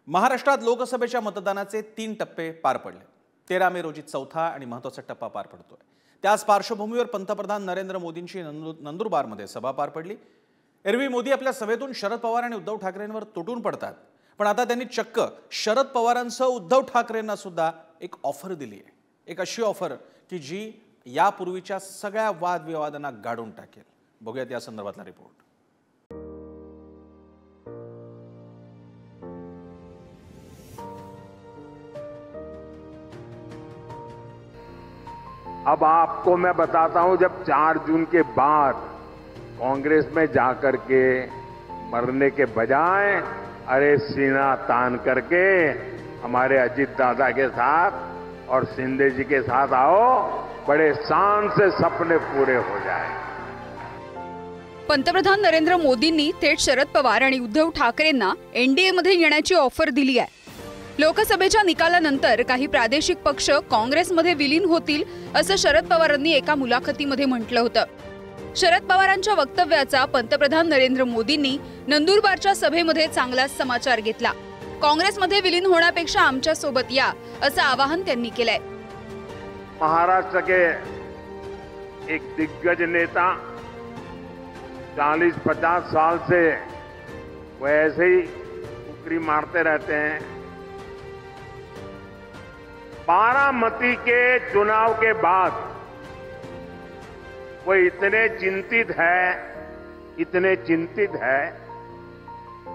महाराष्ट्रात लोकसभेच्या मतदानाचे 3 टप्पे पार पडले। 13 मे रोजी चौथा आणि महत्त्वाचा टप्पा पार पडतोय। त्याच पार्श्वभूमीवर पंतप्रधान नरेंद्र मोदींची नंदुरबारमध्ये सभा पार पडली। एरवी मोदी आपल्या सभेतून शरद पवार आणि उद्धव ठाकरेंवर तुटून पडतात, पण आता त्यांनी चक्क शरद पवारांसह उद्धव ठाकरेंना सुद्धा एक ऑफर दिली आहे। एक अशी ऑफर की जी यापूर्वीच्या सगळ्या वादविवादांना गाडून टाकेल। बघूयात या संदर्भातला रिपोर्ट। अब आपको मैं बताता हूं, जब 4 जून के बाद कांग्रेस में जाकर के मरने के बजाय अरे सीना तान करके हमारे अजीत दादा के साथ और शिंदे जी के साथ आओ, बड़े शान से सपने पूरे हो जाए। पंतप्रधान नरेंद्र मोदींनी थेट शरद पवार आणि उद्धव ठाकरेंना एनडीए मध्ये येण्याची ऑफर दिली आहे। लोकसभेच्या निकालानंतर काही प्रादेशिक पक्ष काँग्रेसमध्ये विलीन होतील असं शरद पवारांनी एका मुलाखतीमध्ये म्हटलं होतं। शरद पवारांच्या वक्तव्याचा पंतप्रधान नरेंद्र मोदींनी नंदुरबारच्या सभेमध्ये चांगलाच समाचार घेतला। काँग्रेसमध्ये विलीन होण्यापेक्षा आमच्या सोबत या असं आवाहन त्यांनी केलंय। महाराष्ट्र के एक दिग्गज नेता 40-50 साल से वो ऐसे ही उकरी मारते रहते हैं। बारामती के चुनाव के बाद वो इतने चिंतित है,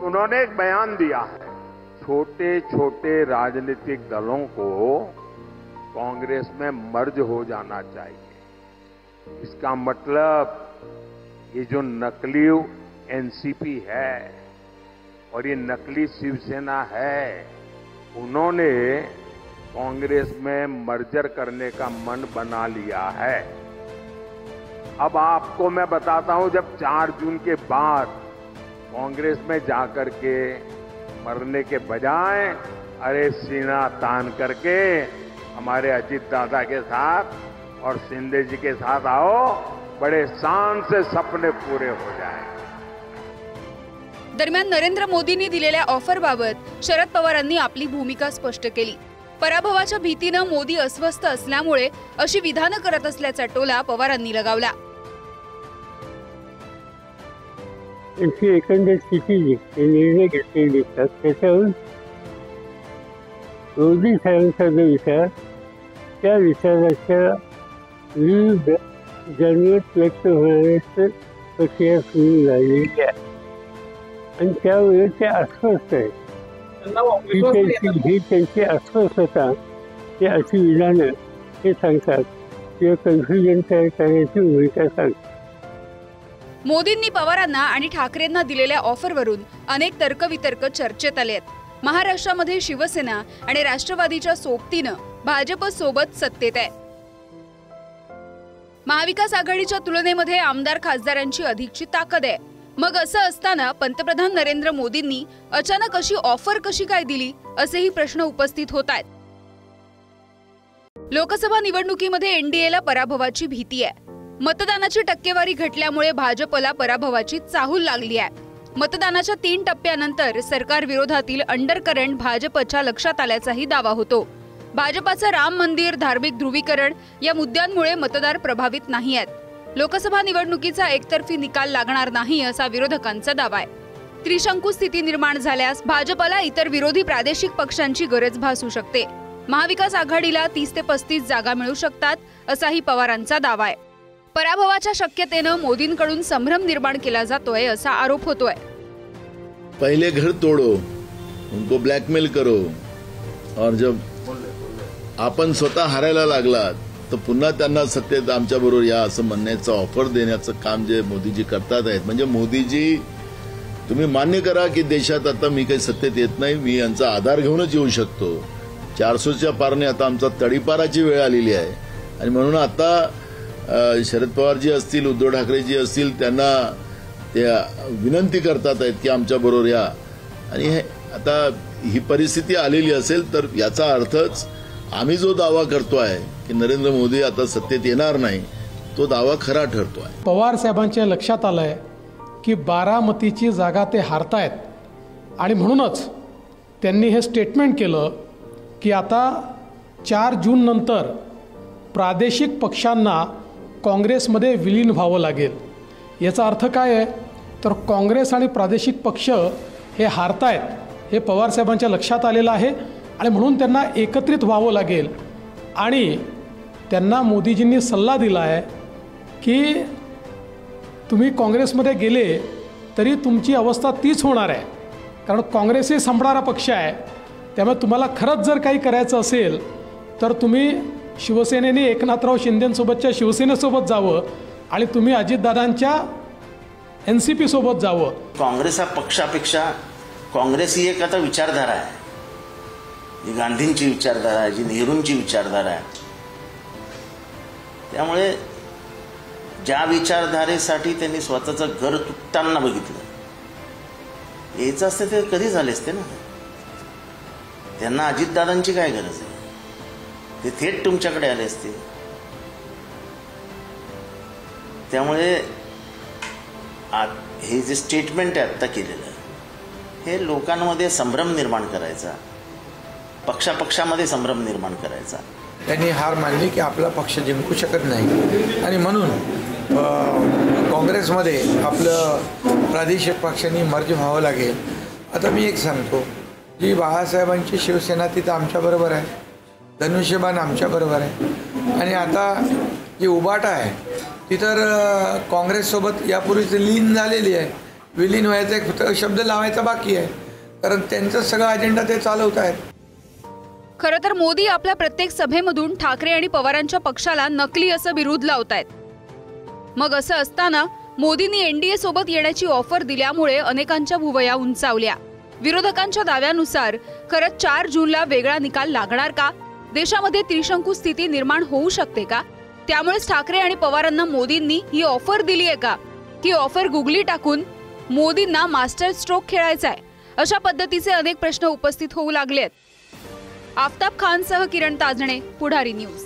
उन्होंने एक बयान दिया है, छोटे छोटे राजनीतिक दलों को कांग्रेस में मर्ज हो जाना चाहिए। इसका मतलब ये जो नकली एनसीपी है और ये नकली शिवसेना है, उन्होंने कांग्रेस में मर्जर करने का मन बना लिया है। अब आपको मैं बताता हूं, जब 4 जून के बाद कांग्रेस में जाकर के मरने के बजाय अरे सीना तान करके हमारे अजीत दादा के साथ और शिंदे जी के साथ आओ, बड़े शान से सपने पूरे हो जाए। दरम्यान नरेंद्र मोदींनी दिलेल्या ऑफरबाबत शरद पवारांनी आपली भूमिका स्पष्ट केली। पराभवाच्या भीतीनं मोदी अस्वस्थ असल्यामुळे अशी विधानं करत असल्याचा टोला पवारांनी लगावला। यांची एकंदर स्थिती निर्णय घेतलेले दिसतात, त्याच्यावरून मोदी साहेबांचा जो विचार, त्या विचाराच्या विरुद्ध जनमत व्यक्त होण्याची प्रक्रिया सुरू झालेली आहे आणि त्यावेळी ते अस्वस्थ आहेत। ही त्यांची अस्वस्थता, ते अशी विधानं हे सांगतात किंवा कन्फ्युजन तयार करण्याची भूमिका सांगतात। मोदींनी पवारांना आणि ठाकरेंना दिलेल्या ऑफरवरून अनेक तर्कवितर्क चर्चेत आले आहेत। महाराष्ट्रामध्ये शिवसेना आणि राष्ट्रवादीच्या सोबतीनं भाजप सोबत सत्तेत आहे। महाविकास आघाडीच्या तुलनेमध्ये आमदार खासदारांची अधिकची ताकद आहे। मग असं असताना पंतप्रधान नरेंद्र मोदींनी अचानक अशी ऑफर कशी काय दिली, असेही प्रश्न उपस्थित होत आहेत। लोकसभा निवडणुकीमध्ये एनडीएला पराभवाची भीती आहे। मतदानाची टक्केवारी घटल्यामुळे भाजपला पराभवाची चाहूल लागली आहे। मतदानाच्या 3 टप्प्यानंतर सरकार विरोधातील अंडरकरंट भाजपच्या लक्षात आल्याचाही दावा होतो। भाजपाचं राम मंदिर, धार्मिक ध्रुवीकरण या मुद्द्यांमुळे मतदार प्रभावित नाही आहेत। लोकसभा निवडणुकीचा एकतर्फी निकाल लागणार नाही असा विरोधकांचा दावा आहे। त्रिशंकू स्थिती निर्माण झाल्यास भाजपला इतर विरोधी प्रादेशिक पक्षांची गरज भासू शकते। महाविकास आघाडीला 30 ते 35 जागा मिळू शकतात असाही पवारांचा दावा आहे। पराभवाच्या शक्यतेनं मोदींकडून संभ्रम निर्माण केला जातोय असा आरोप होतोय। पहले घर तोडो, उनको ब्लॅकमेल करो, और जब आपण स्वतः हारायला लागलात तर पुन्हा त्यांना सत्तेत आमच्या बरोबर या असं म्हणण्याचं ऑफर देण्याचं काम जे मोदीजी करतात आहेत। म्हणजे मोदीजी, तुम्ही मान्य करा की देशात आता मी काही सत्तेत येत नाही, मी यांचा आधार घेऊनच येऊ शकतो। 400च्या पारने आता आमचा तडीपाराची वेळ आलेली आहे आणि म्हणून आता शरद पवारजी असतील, उद्धव ठाकरेजी असतील, त्यांना ते विनंती करतात आहेत की आमच्या बरोबर या। आणि आता ही परिस्थिती आलेली असेल तर याचा अर्थच आम्ही जो दावा करतोय की नरेंद्र मोदी आता सत्तेत येणार नाही, तो दावा खरा ठरतोय। पवार साहेबांच्या लक्षात आलंय की बारामतीची जागा ते हारतायत आणि म्हणूनच त्यांनी हे स्टेटमेंट केलं की आता 4 जून नंतर प्रादेशिक पक्षांना काँग्रेसमध्ये विलीन व्हावं लागेल. याचा अर्थ काय आहे तर काँग्रेस आणि प्रादेशिक पक्ष हे हारतायत हे पवारसाहेबांच्या लक्षात आलेलं आहे आणि म्हणून त्यांना एकत्रित व्हावं लागेल. आणि त्यांना मोदीजींनी सल्ला दिला आहे की तुम्ही काँग्रेसमध्ये गेले तरी तुमची अवस्था तीच होणार आहे, कारण काँग्रेस हे संपणारा पक्ष आहे. त्यामुळे तुम्हाला खरंच जर काही करायचं असेल तर तुम्ही शिवसेनेने एकनाथराव शिंदेंसोबतच्या शिवसेनेसोबत जावं आणि तुम्ही अजितदादांच्या NCP सोबत जावं. काँग्रेस हा पक्षापेक्षा काँग्रेस ही एक आता विचारधारा आहे, जी गांधींची विचारधारा आहे, जी नेहरूंची विचारधारा आहे. त्यामुळे ज्या विचारधारेसाठी त्यांनी स्वतःचं घर तुटताना बघितलं, यायचं असते ते कधी झाले असते ना. त्यांना अजितदादांची काय गरज आहे, ते थेट तुमच्याकडे आले असते. त्यामुळे हे जे स्टेटमेंट आहे आत्ता केलेलं, हे लोकांमध्ये संभ्रम निर्माण करायचा, पक्षापक्षामध्ये संभ्रम निर्माण करायचा. त्यांनी हार मानली की आपला पक्ष जिंकू शकत नाही आणि म्हणून काँग्रेसमध्ये आपलं प्रादेशिक पक्षांनी मर्ज व्हावं लागेल. आता मी एक सांगतो, जी बाळासाहेबांची शिवसेना तिथं आमच्याबरोबर आहे, धनुष्यबाण आमच्याबरोबर आहे आणि आता जी उबाटा आहे ती तर काँग्रेससोबत यापूर्वीच लीन झालेली आहे. विलीन व्हायचा एक शब्द लावायचा बाकी आहे, कारण त्यांचं सगळं अजेंडा ते चालवत आहेत. खरं तर मोदी आपल्या प्रत्येक सभेमधून ठाकरे आणि पवारांच्या पक्षाला नकली असं विरोध लावतायत. मग असं असताना मोदींनी NDA सोबत येण्याची ऑफर दिल्यामुळे अनेकांच्या भुवया उंचावल्या. विरोधकांच्या दाव्यानुसार खरंच 4 जूनला वेगळा निकाल लागणार का? देशामध्ये त्रिशंकू स्थिती निर्माण होऊ शकते का? त्यामुळेच ठाकरे आणि पवारांना मोदींनी ही ऑफर दिली आहे का, की ऑफर गुगली टाकून मोदींना मास्टर स्ट्रोक खेळायचा आहे? अशा पद्धतीचे अनेक प्रश्न उपस्थित होऊ लागलेत. आफताब खानसह किरण ताजणे, पुढारी न्यूज.